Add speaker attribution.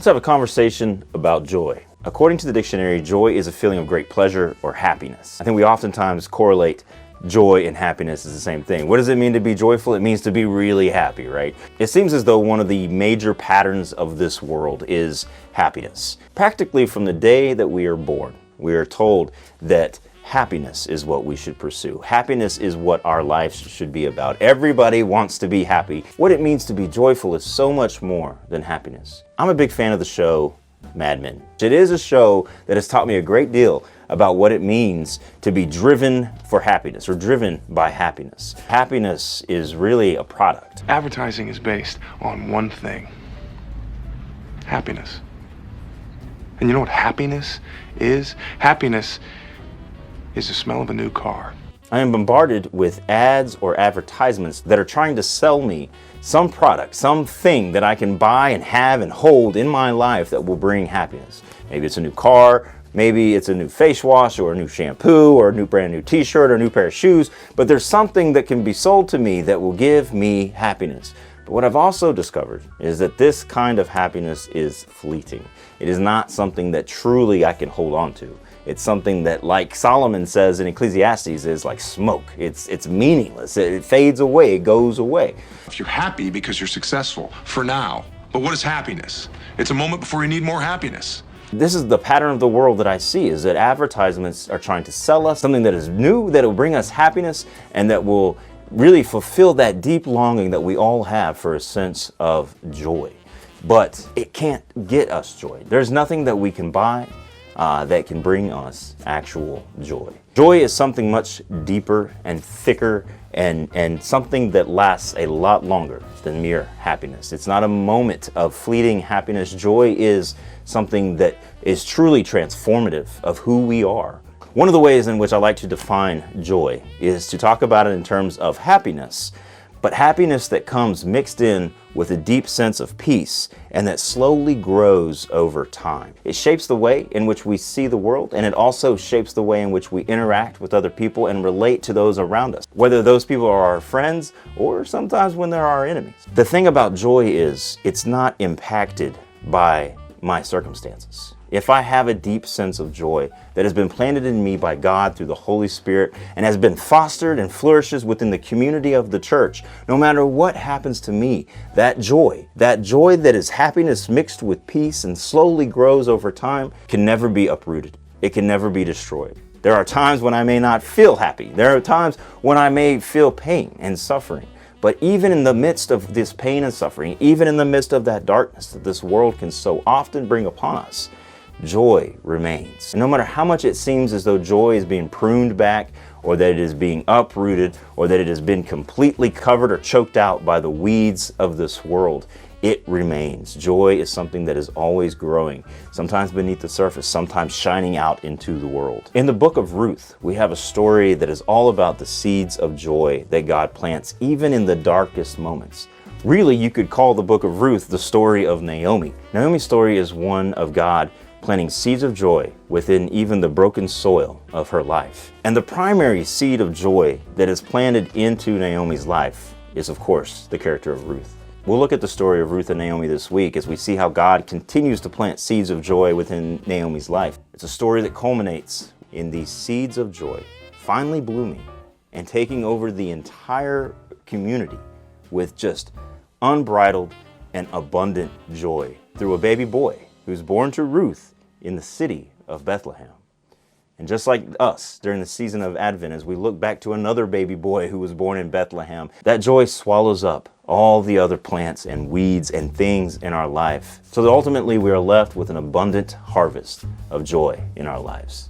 Speaker 1: Let's have a conversation about joy. According to the dictionary, joy is a feeling of great pleasure or happiness. I think we oftentimes correlate joy and happiness as the same thing. What does it mean to be joyful? It means to be really happy, right? It seems as though one of the major patterns of this world is happiness. Practically from the day that we are born, we are told that happiness is what we should pursue. Happiness is what our lives should be about. Everybody wants to be happy. What it means to be joyful is so much more than happiness. I'm a big fan of the show Mad Men. It is a show that has taught me a great deal about what it means to be driven for happiness or driven by happiness. Happiness is really a product.
Speaker 2: Advertising is based on one thing: happiness. And you know what happiness is? Happiness is the smell of a new car.
Speaker 1: I am bombarded with ads or advertisements that are trying to sell me some product, something that I can buy and have and hold in my life that will bring happiness. Maybe it's a new car, maybe it's a new face wash or a new shampoo or a new brand new t-shirt or a new pair of shoes, but there's something that can be sold to me that will give me happiness. But what I've also discovered is that this kind of happiness is fleeting. It is not something that truly I can hold on to. It's something that, like Solomon says in Ecclesiastes, is like smoke. It's meaningless. It fades away. It goes away.
Speaker 3: If you're happy because you're successful for now, but what is happiness? It's a moment before you need more happiness.
Speaker 1: This is the pattern of the world that I see, is that advertisements are trying to sell us something that is new, that will bring us happiness, and that will really fulfill that deep longing that we all have for a sense of joy. But it can't get us joy. There's nothing that we can buy that can bring us actual joy. Joy is something much deeper and thicker and something that lasts a lot longer than mere happiness. It's not a moment of fleeting happiness. Joy is something that is truly transformative of who we are. One of the ways in which I like to define joy is to talk about it in terms of happiness, but happiness that comes mixed in with a deep sense of peace and that slowly grows over time. It shapes the way in which we see the world, and it also shapes the way in which we interact with other people and relate to those around us, whether those people are our friends or sometimes when they're our enemies. The thing about joy is it's not impacted by my circumstances. If I have a deep sense of joy that has been planted in me by God through the Holy Spirit and has been fostered and flourishes within the community of the church, no matter what happens to me, that joy that is happiness mixed with peace and slowly grows over time, can never be uprooted. It can never be destroyed. There are times when I may not feel happy. There are times when I may feel pain and suffering. But even in the midst of this pain and suffering, even in the midst of that darkness that this world can so often bring upon us, joy remains. And no matter how much it seems as though joy is being pruned back, or that it is being uprooted, or that it has been completely covered or choked out by the weeds of this world, it remains. Joy is something that is always growing, sometimes beneath the surface, sometimes shining out into the world. In the book of Ruth, we have a story that is all about the seeds of joy that God plants even in the darkest moments. Really, you could call the book of Ruth the story of Naomi. Naomi's story is one of God planting seeds of joy within even the broken soil of her life. And the primary seed of joy that is planted into Naomi's life is, of course, the character of Ruth. We'll look at the story of Ruth and Naomi this week as we see how God continues to plant seeds of joy within Naomi's life. It's a story that culminates in these seeds of joy finally blooming and taking over the entire community with just unbridled and abundant joy through a baby boy who's born to Ruth in the city of Bethlehem. And just like us during the season of Advent, as we look back to another baby boy who was born in Bethlehem, that joy swallows up all the other plants and weeds and things in our life, so that ultimately we are left with an abundant harvest of joy in our lives.